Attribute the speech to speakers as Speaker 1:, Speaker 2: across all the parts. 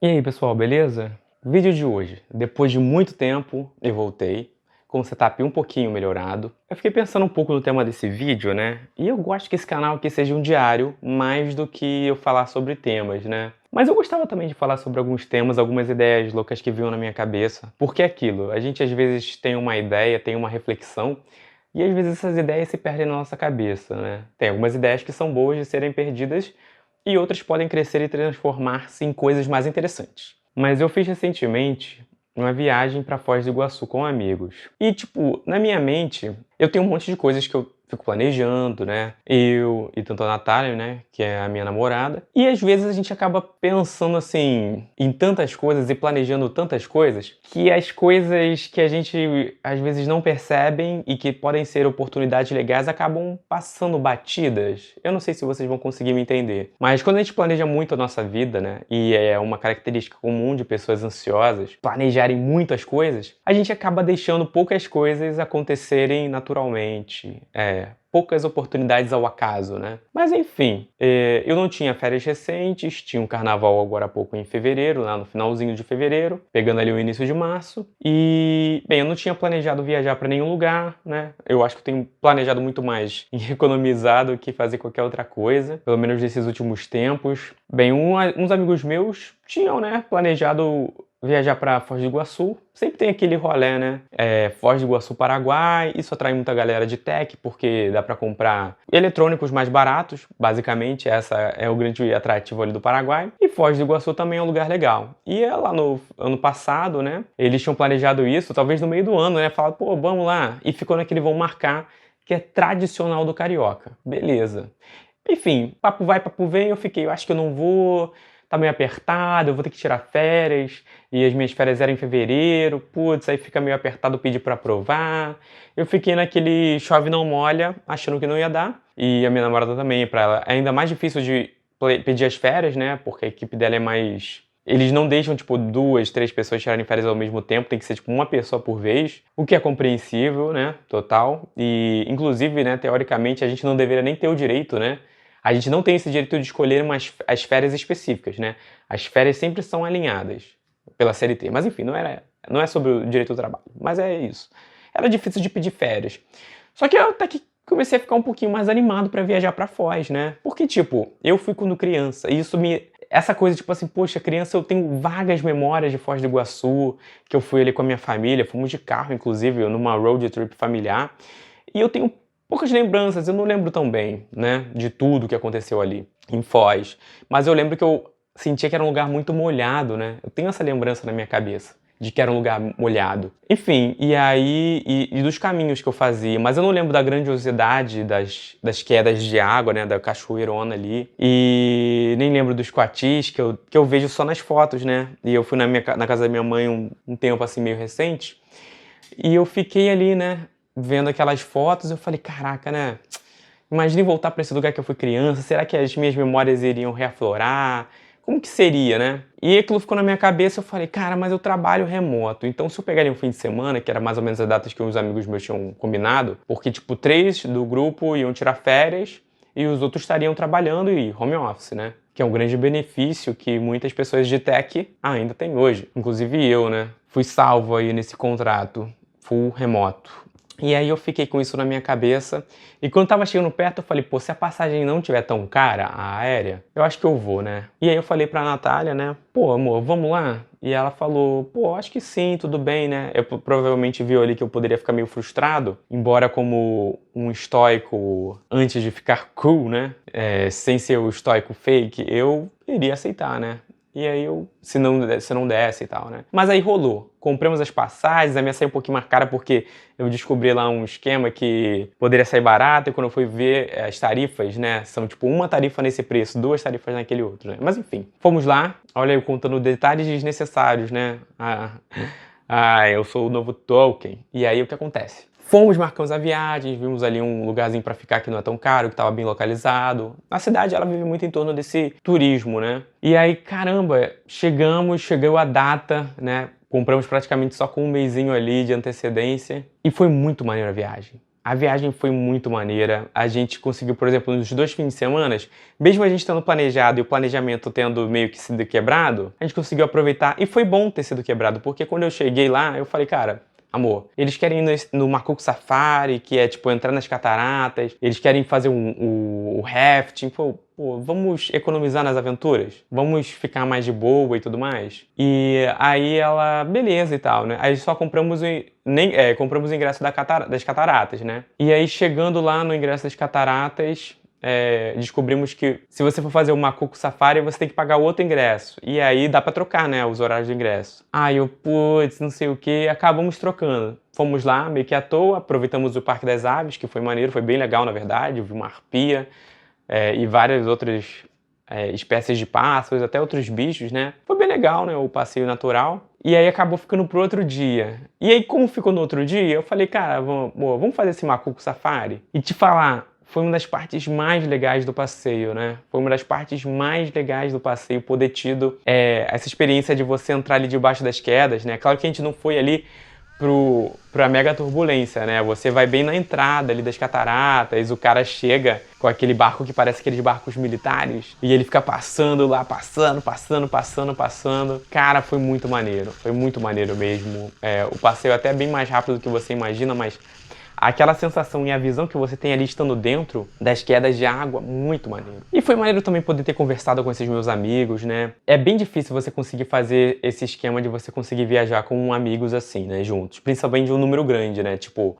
Speaker 1: E aí, pessoal, beleza? Vídeo de hoje. Depois de muito tempo, eu voltei com o setup um pouquinho melhorado. Eu fiquei pensando um pouco no tema desse vídeo, né? E eu gosto que esse canal aqui seja um diário, mais do que eu falar sobre temas, né? Mas eu gostava também de falar sobre alguns temas, algumas ideias loucas que vinham na minha cabeça. Porque é aquilo, a gente às vezes tem uma ideia, tem uma reflexão, e às vezes essas ideias se perdem na nossa cabeça, né? Tem algumas ideias que são boas de serem perdidas, e outras podem crescer e transformar-se em coisas mais interessantes. Mas eu fiz recentemente uma viagem para Foz do Iguaçu com amigos. E, tipo, na minha mente, eu tenho um monte de coisas que eu fico planejando, né? Eu e tanto a Natália, né, que é a minha namorada. E às vezes a gente acaba pensando assim em tantas coisas e planejando tantas coisas que as coisas que a gente às vezes não percebem e que podem ser oportunidades legais acabam passando batidas. Eu não sei se vocês vão conseguir me entender, mas quando a gente planeja muito a nossa vida, né, e é uma característica comum de pessoas ansiosas planejarem muitas coisas, a gente acaba deixando poucas coisas acontecerem naturalmente. Poucas oportunidades ao acaso, né? Mas enfim, eu não tinha férias recentes, tinha um carnaval agora há pouco em fevereiro, lá no finalzinho de fevereiro, pegando ali o início de março, e, bem, eu não tinha planejado viajar para nenhum lugar, né? Eu acho que eu tenho planejado muito mais em economizar do que fazer qualquer outra coisa, pelo menos nesses últimos tempos. Bem, uns amigos meus tinham, né, planejado viajar para Foz do Iguaçu. Sempre tem aquele rolê, né? Foz do Iguaçu, Paraguai. Isso atrai muita galera de tech, porque dá para comprar eletrônicos mais baratos. Basicamente, essa é o grande atrativo ali do Paraguai. E Foz do Iguaçu também é um lugar legal. E lá no ano passado, né? Eles tinham planejado isso, talvez no meio do ano, né? Falaram, pô, vamos lá. E ficou naquele vão marcar, que é tradicional do carioca. Beleza. Enfim, papo vai, papo vem, eu acho que eu não vou, tá meio apertado, eu vou ter que tirar férias, e as minhas férias eram em fevereiro, putz, aí fica meio apertado pedir pra aprovar. Eu fiquei naquele chove não molha, achando que não ia dar, e a minha namorada também, pra ela é ainda mais difícil de pedir as férias, né, porque a equipe dela é mais... Eles não deixam, tipo, 2, 3 pessoas tirarem férias ao mesmo tempo, tem que ser, tipo, uma pessoa por vez, o que é compreensível, né, total, e, inclusive, né, teoricamente, a gente não deveria nem ter o direito, né, a gente não tem esse direito de escolher as férias específicas, né? As férias sempre são alinhadas pela CLT. Mas enfim, não é sobre o direito do trabalho. Mas é isso. Era difícil de pedir férias. Só que eu até que comecei a ficar um pouquinho mais animado para viajar para Foz, né? Porque, tipo, eu fui quando criança. E isso me... Essa coisa, tipo assim, poxa, criança, eu tenho vagas memórias de Foz do Iguaçu, que eu fui ali com a minha família, fomos de carro, inclusive, numa road trip familiar. E eu tenho poucas lembranças, eu não lembro tão bem, né, de tudo que aconteceu ali em Foz. Mas eu lembro que eu sentia que era um lugar muito molhado, né? Eu tenho essa lembrança na minha cabeça de que era um lugar molhado. Enfim, e aí, e dos caminhos que eu fazia, mas eu não lembro da grandiosidade das quedas de água, né, da cachoeirona ali, e nem lembro dos coatis que eu vejo só nas fotos, né, e eu fui na casa da minha mãe um tempo assim meio recente, e eu fiquei ali, né, vendo aquelas fotos, eu falei, caraca, né? Imagine voltar para esse lugar que eu fui criança, será que as minhas memórias iriam reaflorar? Como que seria, né? E aquilo ficou na minha cabeça, eu falei, cara, mas eu trabalho remoto, então se eu pegaria um fim de semana, que era mais ou menos as datas que uns amigos meus tinham combinado, porque tipo, 3 do grupo iam tirar férias e os outros estariam trabalhando e home office, né? Que é um grande benefício que muitas pessoas de tech ainda têm hoje. Inclusive eu, né? Fui salvo aí nesse contrato full remoto. E aí eu fiquei com isso na minha cabeça, e quando tava chegando perto eu falei, pô, se a passagem não tiver tão cara, a aérea, eu acho que eu vou, né? E aí eu falei pra Natália, né, pô, amor, vamos lá? E ela falou, pô, acho que sim, tudo bem, né? Eu provavelmente viu ali que eu poderia ficar meio frustrado, embora como um estoico, antes de ficar cool, né, sem ser o estoico fake, eu iria aceitar, né? E aí se não desse e tal, né? Mas aí rolou. Compramos as passagens, a minha saiu um pouquinho mais cara porque eu descobri lá um esquema que poderia sair barato, e quando eu fui ver as tarifas, né, são tipo uma tarifa nesse preço, 2 tarifas naquele outro, né? Mas enfim, fomos lá, olha eu contando detalhes desnecessários, né? Eu sou o novo Tolkien. E aí o que acontece? Fomos, marcamos a viagem, vimos ali um lugarzinho pra ficar que não é tão caro, que tava bem localizado. A cidade, ela vive muito em torno desse turismo, né? E aí, caramba, chegou a data, né? Compramos praticamente só com um mesinho ali de antecedência. E foi muito maneiro a viagem. A viagem foi muito maneira, a gente conseguiu, por exemplo, nos 2 fins de semana, mesmo a gente tendo planejado e o planejamento tendo meio que sido quebrado, a gente conseguiu aproveitar e foi bom ter sido quebrado, porque quando eu cheguei lá, eu falei, cara, amor, eles querem ir no Macuco Safari, que é tipo entrar nas cataratas, eles querem fazer o rafting, pô, vamos economizar nas aventuras? Vamos ficar mais de boa e tudo mais? E aí ela, beleza e tal, né? Aí só compramos compramos o ingresso das cataratas, né? E aí chegando lá no ingresso das cataratas, descobrimos que se você for fazer o Macuco Safari, você tem que pagar outro ingresso. E aí dá pra trocar, né, os horários do ingresso. Aí eu, putz, não sei o que, acabamos trocando. Fomos lá, meio que à toa, aproveitamos o Parque das Aves, que foi maneiro, foi bem legal, na verdade. Vi uma arpia e várias outras espécies de pássaros, até outros bichos, né? Foi bem legal, né, o passeio natural. E aí acabou ficando pro outro dia. E aí, como ficou no outro dia, eu falei, cara, vamos fazer esse Macuco Safari? E te falar, foi uma das partes mais legais do passeio, né? Foi uma das partes mais legais do passeio poder tido essa experiência de você entrar ali debaixo das quedas, né? Claro que a gente não foi ali pra mega turbulência, né? Você vai bem na entrada ali das cataratas, o cara chega com aquele barco que parece aqueles barcos militares e ele fica passando lá, passando. Cara, foi muito maneiro mesmo. O passeio é até bem mais rápido do que você imagina, mas aquela sensação e a visão que você tem ali estando dentro das quedas de água, muito maneiro. E foi maneiro também poder ter conversado com esses meus amigos, né? É bem difícil você conseguir fazer esse esquema de você conseguir viajar com amigos assim, né, juntos. Principalmente de um número grande, né? Tipo,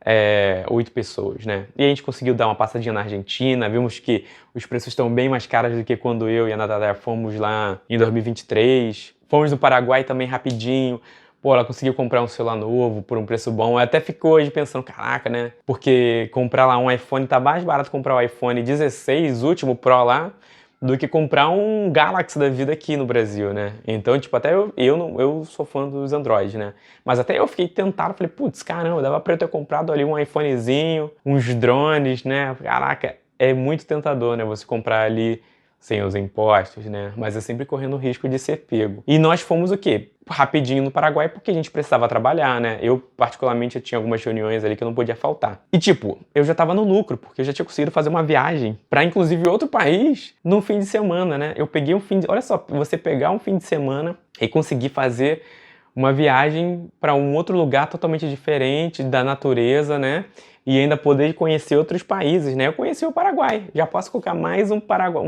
Speaker 1: 8 pessoas, né? E a gente conseguiu dar uma passadinha na Argentina, vimos que os preços estão bem mais caros do que quando eu e a Natália fomos lá em 2023. Fomos no Paraguai também rapidinho. Pô, ela conseguiu comprar um celular novo por um preço bom. Eu até ficou hoje pensando, caraca, né? Porque comprar lá um iPhone tá mais barato comprar o iPhone 16, último Pro lá, do que comprar um Galaxy da vida aqui no Brasil, né? Então, tipo, até eu sou fã dos Android, né? Mas até eu fiquei tentado, falei, putz, caramba, dava pra eu ter comprado ali um iPhonezinho, uns drones, né? Caraca, é muito tentador, né? Você comprar ali sem os impostos, né? Mas é sempre correndo o risco de ser pego. E nós fomos o quê? Rapidinho no Paraguai porque a gente precisava trabalhar, né? Eu, particularmente, tinha algumas reuniões ali que eu não podia faltar. E, tipo, eu já tava no lucro, porque eu já tinha conseguido fazer uma viagem pra, inclusive, outro país no fim de semana, né? Eu peguei Olha só, você pegar um fim de semana e conseguir fazer uma viagem para um outro lugar totalmente diferente da natureza, né? E ainda poder conhecer outros países, né? Eu conheci o Paraguai, já posso colocar mais um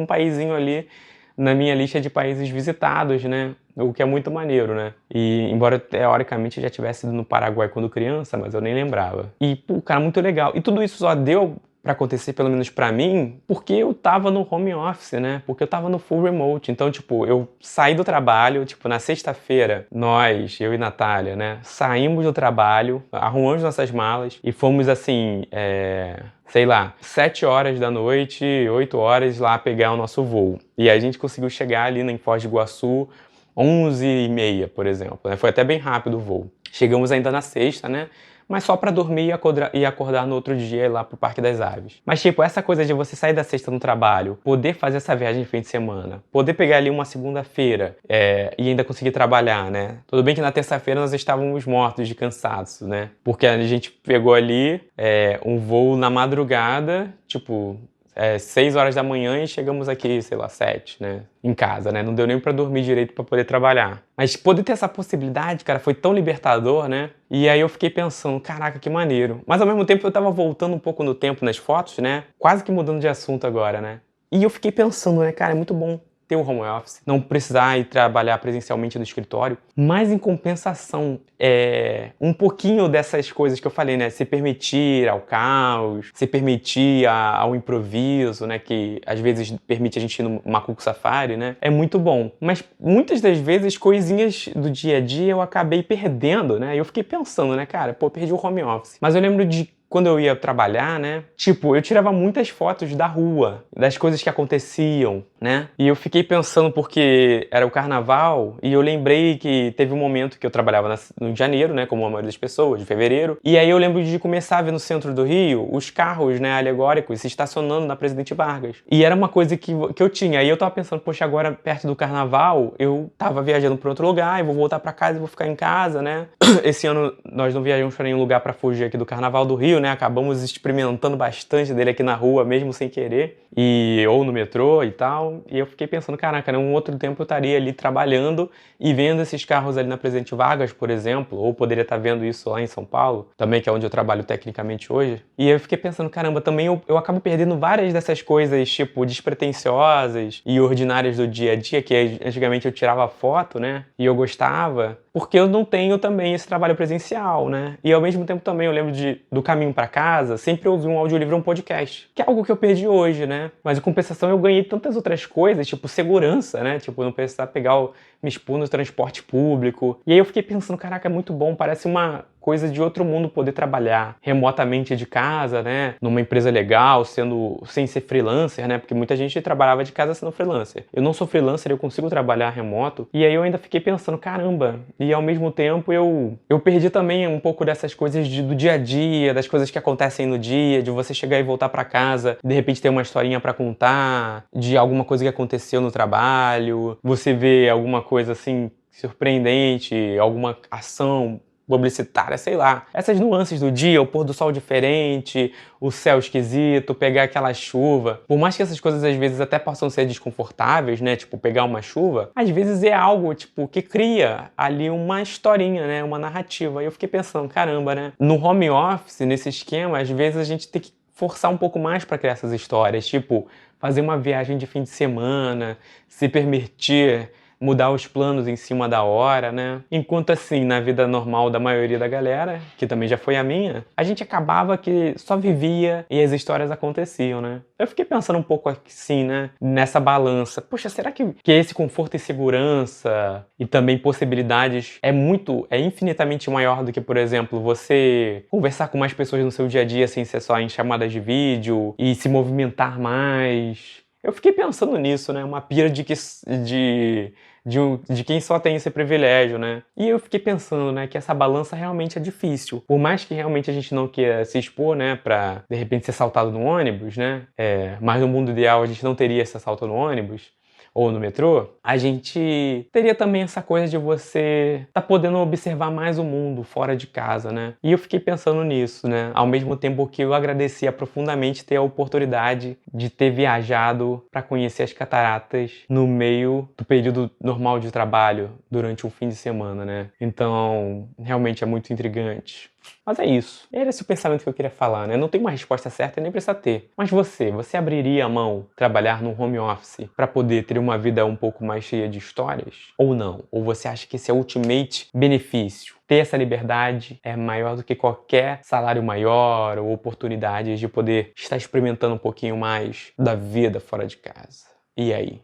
Speaker 1: paísinho ali na minha lista de países visitados, né? O que é muito maneiro, né? E embora teoricamente eu já tivesse ido no Paraguai quando criança, mas eu nem lembrava. E, pô, cara, muito legal. E tudo isso só deu pra acontecer, pelo menos pra mim, porque eu tava no home office, né? Porque eu tava no full remote. Então, tipo, eu saí do trabalho, tipo, na sexta-feira, eu e Natália, né? Saímos do trabalho, arrumamos nossas malas e fomos, assim, sei lá, 7 horas da noite, 8 horas lá pegar o nosso voo. E a gente conseguiu chegar ali em Foz do Iguaçu 11h30, por exemplo, né? Foi até bem rápido o voo. Chegamos ainda na sexta, né? Mas só pra dormir e acordar no outro dia e ir lá pro Parque das Aves. Mas, tipo, essa coisa de você sair da sexta no trabalho, poder fazer essa viagem de fim de semana, poder pegar ali uma segunda-feira e ainda conseguir trabalhar, né? Tudo bem que na terça-feira nós estávamos mortos de cansaço, né? Porque a gente pegou ali um voo na madrugada, tipo, 6 horas da manhã e chegamos aqui, sei lá, 7, né? Em casa, né? Não deu nem pra dormir direito pra poder trabalhar. Mas poder ter essa possibilidade, cara, foi tão libertador, né? E aí eu fiquei pensando, caraca, que maneiro. Mas ao mesmo tempo eu tava voltando um pouco no tempo nas fotos, né? Quase que mudando de assunto agora, né? E eu fiquei pensando, né, cara, é muito bom ter o home office, não precisar ir trabalhar presencialmente no escritório, mas em compensação, um pouquinho dessas coisas que eu falei, né, se permitir ao caos, se permitir ao improviso, né, que às vezes permite a gente ir no Macuco Safari, né, é muito bom. Mas muitas das vezes, coisinhas do dia a dia eu acabei perdendo, né, e eu fiquei pensando, né, cara, pô, perdi o home office. Mas eu lembro de quando eu ia trabalhar, né? Tipo, eu tirava muitas fotos da rua, das coisas que aconteciam, né? E eu fiquei pensando porque era o carnaval e eu lembrei que teve um momento que eu trabalhava no janeiro, né? Como a maioria das pessoas, de fevereiro. E aí eu lembro de começar a ver no centro do Rio os carros, né, alegóricos se estacionando na Presidente Vargas. E era uma coisa que eu tinha. Aí eu tava pensando, poxa, agora perto do carnaval, eu tava viajando pra outro lugar e vou voltar pra casa e vou ficar em casa, né? Esse ano nós não viajamos pra nenhum lugar pra fugir aqui do carnaval do Rio, né? Acabamos experimentando bastante dele aqui na rua, mesmo sem querer, ou no metrô e tal. E eu fiquei pensando, caraca, num outro tempo eu estaria ali trabalhando e vendo esses carros ali na Presidente Vargas, por exemplo, ou poderia estar vendo isso lá em São Paulo, também, que é onde eu trabalho tecnicamente hoje. E eu fiquei pensando, caramba, também eu acabo perdendo várias dessas coisas, tipo, despretensiosas e ordinárias do dia a dia, que antigamente eu tirava foto, né? E eu gostava, porque eu não tenho também esse trabalho presencial, né? E ao mesmo tempo também eu lembro do caminho para casa, sempre ouvir um audiolivro ou um podcast, que é algo que eu perdi hoje, né? Mas em compensação eu ganhei tantas outras coisas, tipo segurança, né? Tipo, não precisar me expor no transporte público. E aí eu fiquei pensando, caraca, é muito bom, parece uma coisa de outro mundo poder trabalhar remotamente de casa, né? Numa empresa legal, sem ser freelancer, né? Porque muita gente trabalhava de casa sendo freelancer. Eu não sou freelancer, eu consigo trabalhar remoto. E aí eu ainda fiquei pensando, caramba, e ao mesmo tempo eu perdi também um pouco dessas coisas do dia a dia, das coisas que acontecem no dia, de você chegar e voltar pra casa, de repente ter uma historinha pra contar, de alguma coisa que aconteceu no trabalho, você vê alguma coisa assim surpreendente, alguma ação publicitária, sei lá. Essas nuances do dia, o pôr do sol diferente, o céu esquisito, pegar aquela chuva. Por mais que essas coisas às vezes até possam ser desconfortáveis, né? Tipo, pegar uma chuva, às vezes é algo, tipo, que cria ali uma historinha, né? Uma narrativa. E eu fiquei pensando, caramba, né? No home office, nesse esquema, às vezes a gente tem que forçar um pouco mais para criar essas histórias. Tipo, fazer uma viagem de fim de semana, se permitir mudar os planos em cima da hora, né? Enquanto assim, na vida normal da maioria da galera, que também já foi a minha, a gente acabava que só vivia e as histórias aconteciam, né? Eu fiquei pensando um pouco assim, né? Nessa balança. Poxa, será que esse conforto e segurança e também possibilidades é infinitamente maior do que, por exemplo, você conversar com mais pessoas no seu dia a dia sem ser só em chamadas de vídeo e se movimentar mais? Eu fiquei pensando nisso, né? Uma pira de quem só tem esse privilégio, né? E eu fiquei pensando, né, que essa balança realmente é difícil. Por mais que realmente a gente não queira se expor, né, pra de repente ser assaltado no ônibus, né? Mas no mundo ideal a gente não teria esse assalto no ônibus ou no metrô, a gente teria também essa coisa de você tá podendo observar mais o mundo fora de casa, né? E eu fiquei pensando nisso, né? Ao mesmo tempo que eu agradecia profundamente ter a oportunidade de ter viajado para conhecer as cataratas no meio do período normal de trabalho, durante um fim de semana, né? Então, realmente é muito intrigante. Mas é isso. Era esse o pensamento que eu queria falar, né? Não tem uma resposta certa e nem precisa ter. Mas você abriria a mão trabalhar no home office para poder ter uma vida um pouco mais cheia de histórias? Ou não? Ou você acha que esse é o ultimate benefício? Ter essa liberdade é maior do que qualquer salário maior ou oportunidades de poder estar experimentando um pouquinho mais da vida fora de casa. E aí?